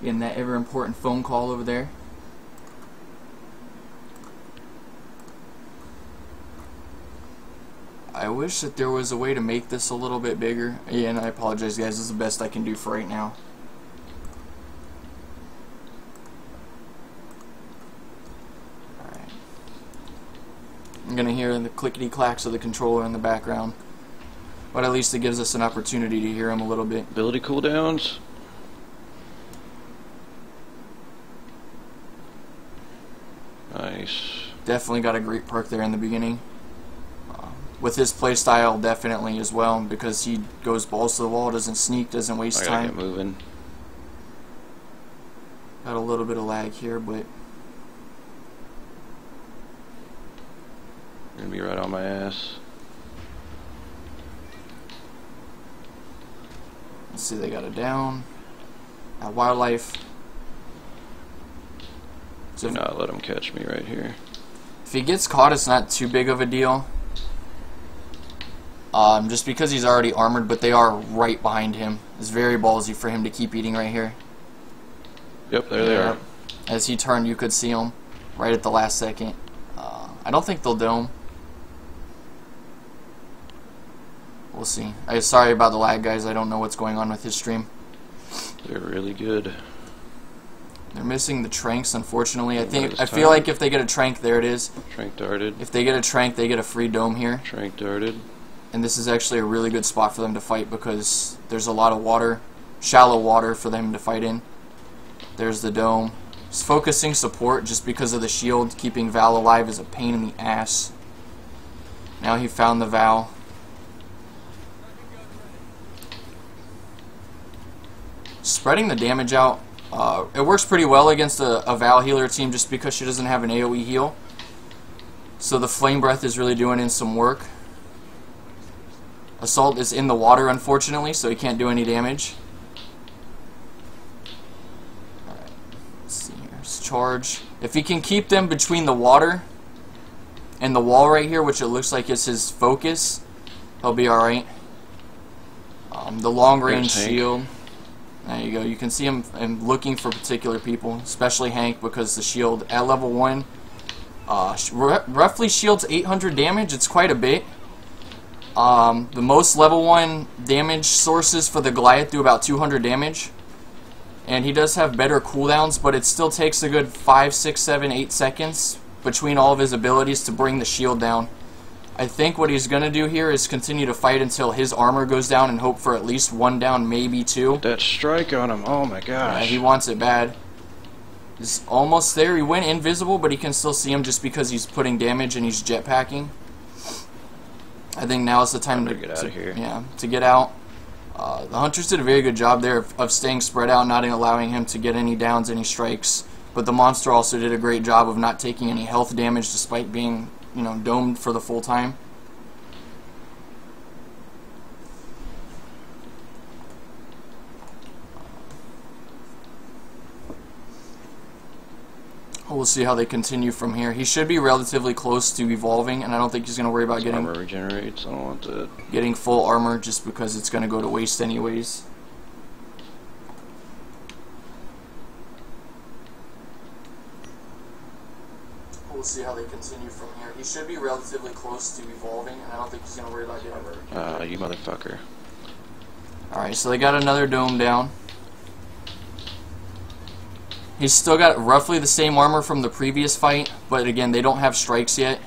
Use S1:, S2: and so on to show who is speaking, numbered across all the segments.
S1: Getting that ever important phone call over there. I wish that there was a way to make this a little bit bigger. Yeah, and I apologize guys, this is the best I can do for right now. Alright. I'm gonna hear the clickety clacks of the controller in the background. But at least it gives us an opportunity to hear him a little bit.
S2: Ability cooldowns. Nice.
S1: Definitely got a great perk there in the beginning. With his playstyle, definitely as well, because he goes balls to the wall, doesn't sneak, doesn't waste
S2: I gotta
S1: time.
S2: get moving.
S1: Got a little bit of lag here, but
S2: You're gonna be right on my ass.
S1: let's see, they got it down. Wildlife. So
S2: Do not let him catch me right here.
S1: if he gets caught, it's not too big of a deal. Just because he's already armored, but they are right behind him. It's very ballsy for him to keep eating right here.
S2: Yep, there they are.
S1: As he turned, you could see him right at the last second. I don't think they'll dome. We'll see. Sorry about the lag, guys. I don't know what's going on with his stream.
S2: They're really good.
S1: They're missing the tranks, unfortunately. I
S2: Right,
S1: feel
S2: time.
S1: like if they get a trank, there it is.
S2: Trank darted.
S1: If they get a trank, they get a free dome here.
S2: Trank darted.
S1: And this is actually a really good spot for them to fight because there's a lot of water, shallow water for them to fight in. There's the dome. He's focusing support just because of the shield. Keeping Val alive is a pain in the ass. Now he found the Val. Spreading the damage out. It works pretty well against a Val healer team just because she doesn't have an AoE heal. So the Flame Breath is really doing in some work. Assault is in the water, unfortunately, so he can't do any damage. Alright, let's see here. Let's charge. If he can keep them between the water and the wall right here, which it looks like is his focus, he'll be alright. The long range shield. There you go. You can see him looking for particular people, especially Hank, because the shield at level 1 roughly shields 800 damage. It's quite a bit. The most level 1 damage sources for the Goliath do about 200 damage. And he does have better cooldowns, but it still takes a good 5, 6, 7, 8 seconds between all of his abilities to bring the shield down. I think what he's going to do here is continue to fight until his armor goes down and hope for at least 1 down, maybe 2.
S2: That strike on him. Oh my gosh.
S1: Yeah, he wants it bad. He's almost there. He went invisible, but he can still see him just because he's putting damage and he's jetpacking. I think now is the time to
S2: get out of here.
S1: Yeah, to get out. The Hunters did a very good job there of staying spread out, not allowing him to get any downs, any strikes. But the Monster also did a great job of not taking any health damage despite being, you know, domed for the full time. We'll see how they continue from here. He should be relatively close to evolving, and I don't think he's going to worry about getting
S2: armor regenerates. I don't want that.
S1: Getting full armor just because it's going to go to waste anyways. We'll see how they continue from here. He should be relatively close to evolving, and I don't think he's going to worry about getting
S2: You motherfucker.
S1: Alright, so they got another dome down. He's still got roughly the same armor from the previous fight, but again, they don't have strikes yet.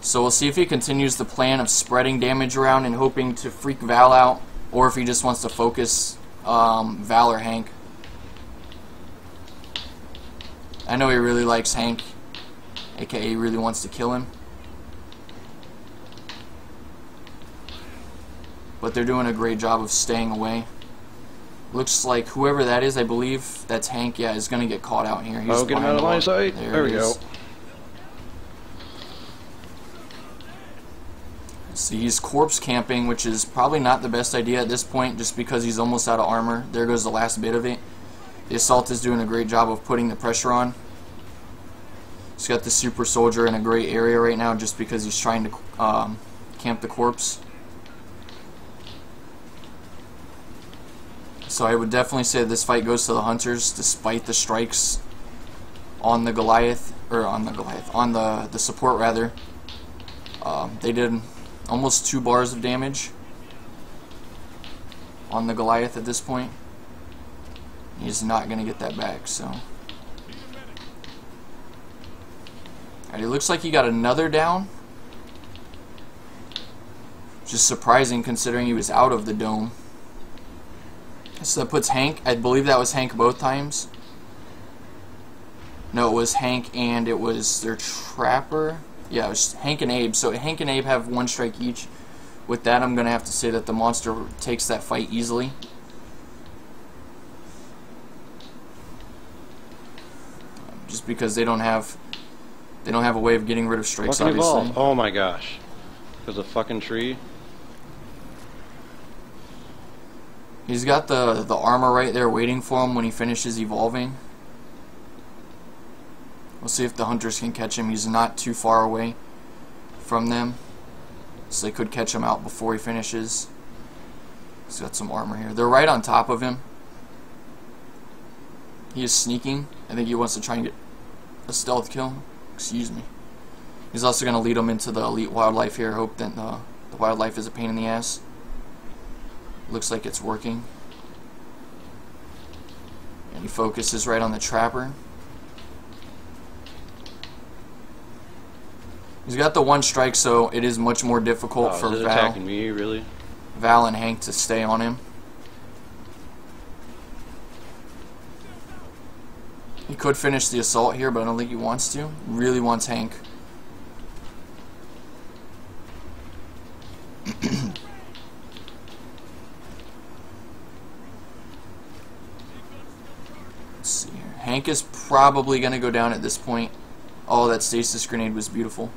S1: So we'll see if he continues the plan of spreading damage around and hoping to freak Val out, or if he just wants to focus Val or Hank. I know he really likes Hank, aka he really wants to kill him. But they're doing a great job of staying away. Looks like whoever that is, I believe that's Hank, yeah, is going to get caught out here. He's
S2: get him out of line of sight. There we go.
S1: See, he's corpse camping, which is probably not the best idea at this point, just because he's almost out of armor. There goes the last bit of it. The Assault is doing a great job of putting the pressure on. He's got the Super Soldier in a great area right now, just because he's trying to camp the corpse. So I would definitely say this fight goes to the Hunters, despite the strikes on the Goliath, or on the support rather. They did almost 2 bars of damage on the Goliath at this point. He's not going to get that back, so. Alright, it looks like he got another down. Just surprising considering he was out of the dome. So that puts Hank, I believe that was Hank both times. No, it was Hank and it was their trapper. Yeah, it was Hank and Abe. So Hank and Abe have 1 strike each. With that, I'm going to have to say that the monster takes that fight easily. Just because they don't have a way of getting rid of strikes,
S2: Fucking
S1: obviously.
S2: evolve. Oh my gosh. There's a fucking tree.
S1: He's got the armor right there waiting for him when he finishes evolving. We'll see if the Hunters can catch him. He's not too far away from them, so they could catch him out before he finishes. He's got some armor here. They're right on top of him. He is sneaking. I think he wants to try and get a stealth kill. Excuse me. He's also going to lead him into the elite wildlife here. Hope that the wildlife is a pain in the ass. Looks like it's working. And he focuses right on the trapper. He's got the 1 strike, so it is much more difficult for
S2: Is it attacking me, really?
S1: Val and Hank to stay on him. He could finish the assault here, but I don't think he wants to. He really wants Hank. Let's see here. Hank is probably going to go down at this point. Oh, that stasis grenade was beautiful.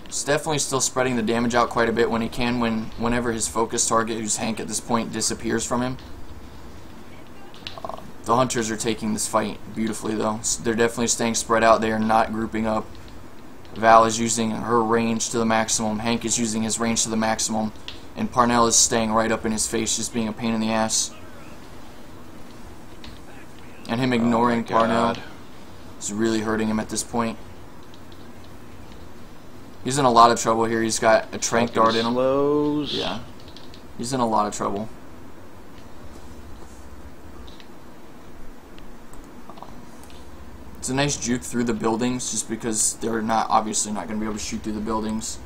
S1: He's definitely still spreading the damage out quite a bit when he can, whenever his focus target, who's Hank at this point, disappears from him. The Hunters are taking this fight beautifully, though. They're definitely staying spread out. They are not grouping up. Val is using her range to the maximum. Hank is using his range to the maximum. And Parnell is staying right up in his face, just being a pain in the ass. And him ignoring Parnell is really hurting him at this point. He's in a lot of trouble here. He's got a trank dart in him.
S2: Slows.
S1: Yeah. He's in a lot of trouble. It's a nice juke through the buildings, just because they're obviously not going to be able to shoot through the buildings,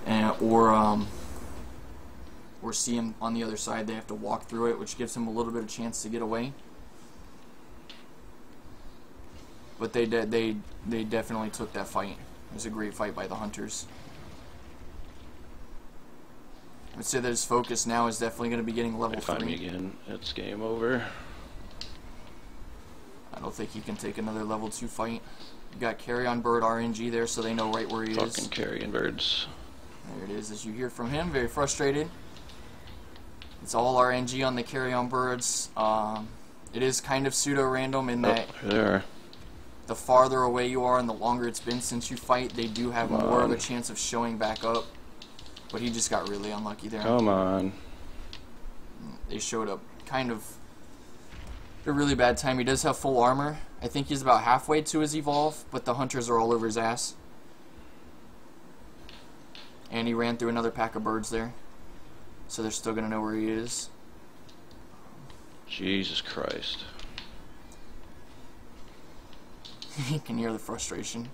S1: and or see him on the other side. They have to walk through it, which gives him a little bit of chance to get away. But they definitely took that fight. It was a great fight by the Hunters. I would say that his focus now is definitely going to be getting level 3.
S2: Find me again. It's game over.
S1: I don't think he can take another level 2 fight. You got Carrion Bird RNG there, so they know right where he is.
S2: Fucking Carrion Birds.
S1: There it is, as you hear from him, very frustrated. It's all RNG on the Carrion Birds. It is kind of pseudo-random in that
S2: There.
S1: the farther away you are and the longer it's been since you fight, they do have more of a chance of showing back up. But he just got really unlucky there.
S2: Come on.
S1: They showed up kind of a really bad time. He does have full armor. I think he's about halfway to his evolve, but the Hunters are all over his ass. And he ran through another pack of birds there. So they're still going to know where he is.
S2: Jesus Christ.
S1: You can hear the frustration.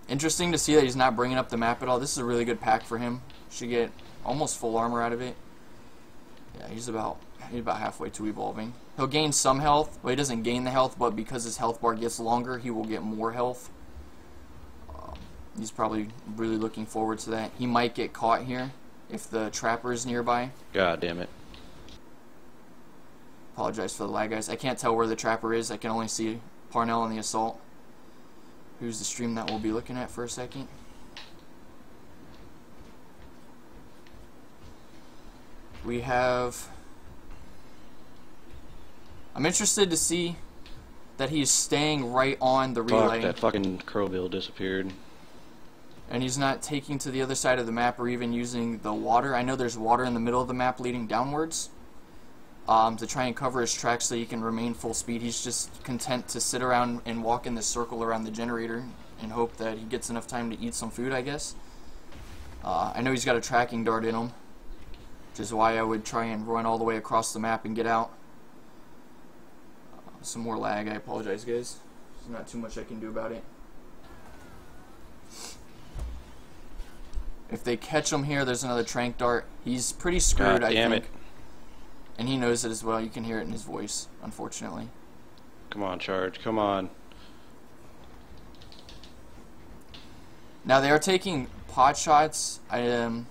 S1: Interesting to see that he's not bringing up the map at all. This is a really good pack for him. Should get almost full armor out of it. Yeah, he's about halfway to evolving. He'll gain some health. Well, he doesn't gain the health, but because his health bar gets longer, he will get more health. He's probably really looking forward to that. He might get caught here if the trapper is nearby.
S2: God damn it.
S1: Apologize for the lag, guys. I can't tell where the trapper is. I can only see Parnell on the assault. Who's the stream that we'll be looking at for a second? We have... I'm interested to see that he's staying right on the relay.
S2: Fuck, that fucking Crowbill disappeared.
S1: And he's not taking to the other side of the map or even using the water. I know there's water in the middle of the map leading downwards to try and cover his tracks so he can remain full speed. He's just content to sit around and walk in this circle around the generator and hope that he gets enough time to eat some food, I guess. I know he's got a tracking dart in him, which is why I would try and run all the way across the map and get out. Some more lag, I apologize, guys. There's not too much I can do about it. If they catch him here, there's another trank dart. He's pretty screwed, I think. And he knows it as well. You can hear it in his voice, unfortunately.
S2: Come on, charge. Come on.
S1: Now, they are taking pot shots. I'm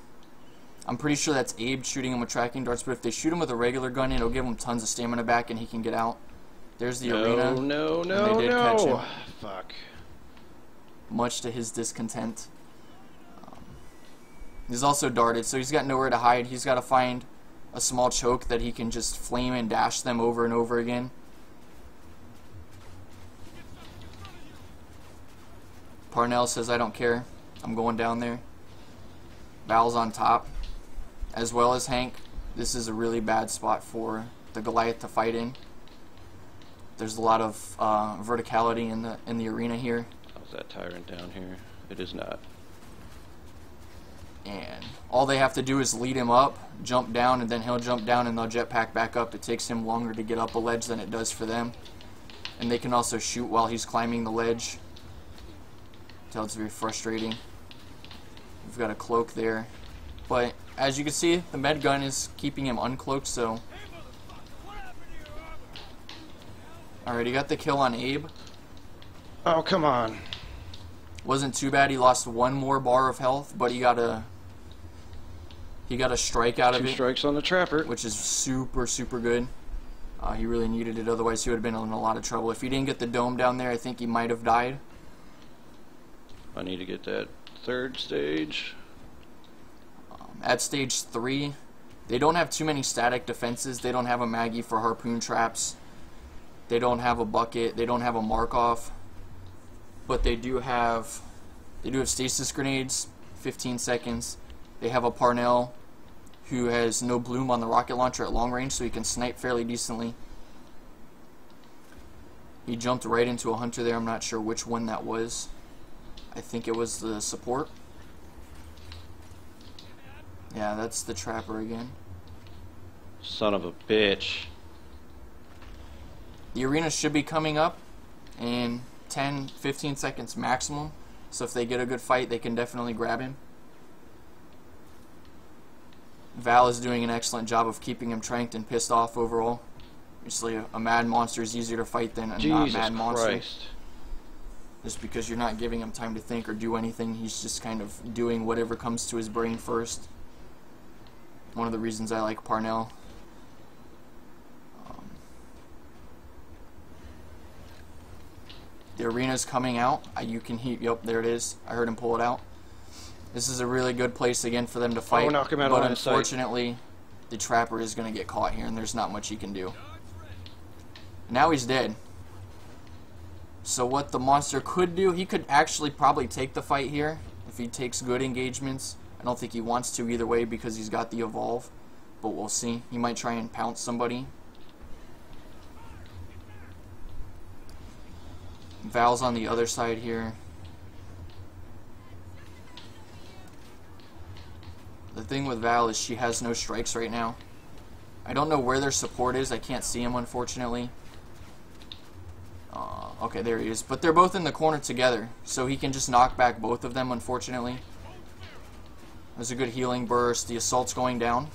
S1: pretty sure that's Abe shooting him with tracking darts, but if they shoot him with a regular gun, it'll give him tons of stamina back and he can get out. There's the arena.
S2: No.
S1: They did catch him.
S2: Fuck.
S1: Much to his discontent. He's also darted, so he's got nowhere to hide. He's got to find a small choke that he can just flame and dash them over and over again. Parnell says, I don't care. I'm going down there. Val's on top, as well as Hank. This is a really bad spot for the Goliath to fight in. There's a lot of verticality in the arena here.
S2: How's that tyrant down here? It is not.
S1: And all they have to do is lead him up, jump down, and then he'll jump down and they'll jetpack back up. It takes him longer to get up a ledge than it does for them. And they can also shoot while he's climbing the ledge. So it's very frustrating. We've got a cloak there. But as you can see, the med gun is keeping him uncloaked, so... Alright, he got the kill on Abe.
S2: Oh, come on.
S1: Wasn't too bad. He lost one more bar of health, but he got a strike out of it.
S2: 2 strikes on the trapper,
S1: which is super, super good. He really needed it, otherwise he would have been in a lot of trouble. If he didn't get the dome down there, I think he might have died.
S2: I need to get that 3rd stage.
S1: At stage 3, they don't have too many static defenses. They don't have a Maggie for harpoon traps. They don't have a bucket. They don't have a Markov. But they do have stasis grenades, 15 seconds. They have a Parnell who has no bloom on the rocket launcher at long range, so he can snipe fairly decently. He jumped right into a hunter there. I'm not sure which one that was. I think it was the support. Yeah, that's the trapper again.
S2: Son of a bitch.
S1: The arena should be coming up in 10-15 seconds maximum, so if they get a good fight, they can definitely grab him. Val is doing an excellent job of keeping him tranked and pissed off overall. Obviously, a mad monster is easier to fight than a not mad monster.
S2: Christ.
S1: Just because you're not giving him time to think or do anything, he's just kind of doing whatever comes to his brain first. One of the reasons I like Parnell. The arena's coming out. You can hear. Yep, there it is. I heard him pull it out. This is a really good place again for them to fight.
S2: Oh, knock him out
S1: but
S2: on his sight.
S1: unfortunately, the trapper is going to get caught here, and there's not much he can do. Now he's dead. So what the monster could do, he could actually probably take the fight here if he takes good engagements. I don't think he wants to either way because he's got the evolve, but we'll see. He might try and pounce somebody. Val's on the other side here. The thing with Val is she has no strikes right now. I don't know where their support is. I can't see him, unfortunately. Okay, there he is. But they're both in the corner together, so he can just knock back both of them, unfortunately. There's a good healing burst. The assault's going down.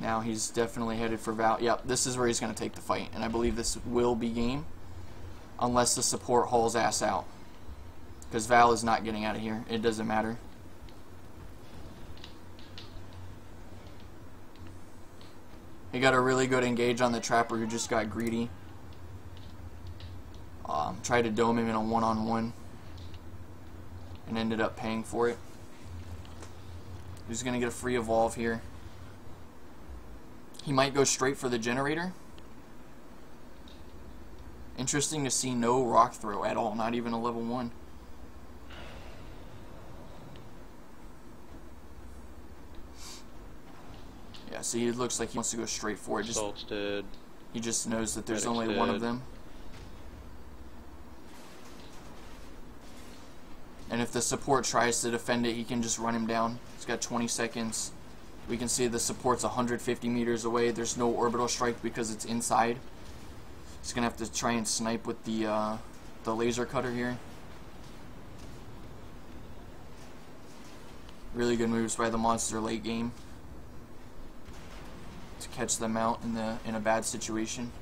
S1: Now he's definitely headed for Val. Yep, this is where he's going to take the fight, and I believe this will be game. Unless the support hauls ass out. Because Val is not getting out of here. It doesn't matter. He got a really good engage on the trapper who just got greedy. Tried to dome him in a one-on-one. And ended up paying for it. He's going to get a free evolve here. He might go straight for the generator. Interesting to see no rock throw at all, not even a level 1. Yeah, see, it looks like he wants to go straight for it.
S2: Assault's dead.
S1: He just knows that there's
S2: Medic's
S1: only one of
S2: dead.
S1: them. And if the support tries to defend it, he can just run him down. He's got 20 seconds. We can see the support's 150 meters away. There's no orbital strike because it's inside. He's going to have to try and snipe with the laser cutter here. Really good moves by the monster late game to catch them out in a bad situation.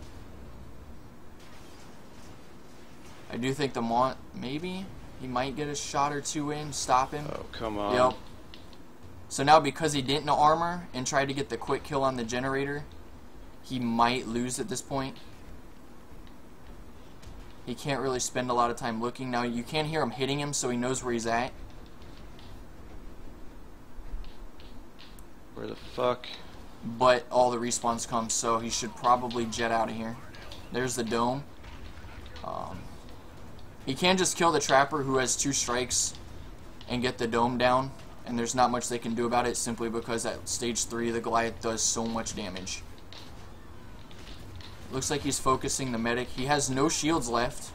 S1: I do think the maybe he might get a shot or two in, stop him.
S2: Oh, come on.
S1: Yep. So now because he didn't armor and tried to get the quick kill on the generator, he might lose at this point. He can't really spend a lot of time looking. Now you can hear him hitting him, so he knows where he's at.
S2: Where the fuck?
S1: But all the respawns come, so he should probably jet out of here. There's the dome. He can just kill the trapper who has 2 strikes and get the dome down, and there's not much they can do about it simply because at stage 3 the Goliath does so much damage. Looks like he's focusing the medic. He has no shields left,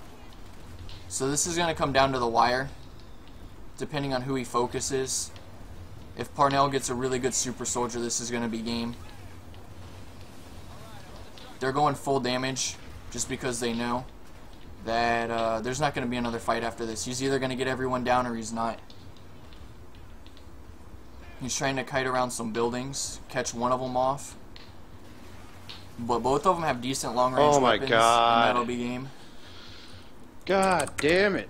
S1: so this is going to come down to the wire depending on who he focuses. If Parnell gets a really good super soldier, this is going to be game. They're going full damage just because they know that there's not going to be another fight after this. He's either going to get everyone down or he's not. He's trying to kite around some buildings, catch one of them off. But both of them have decent long-range
S2: Oh my
S1: weapons,
S2: God.
S1: and that'll be game.
S2: God damn it.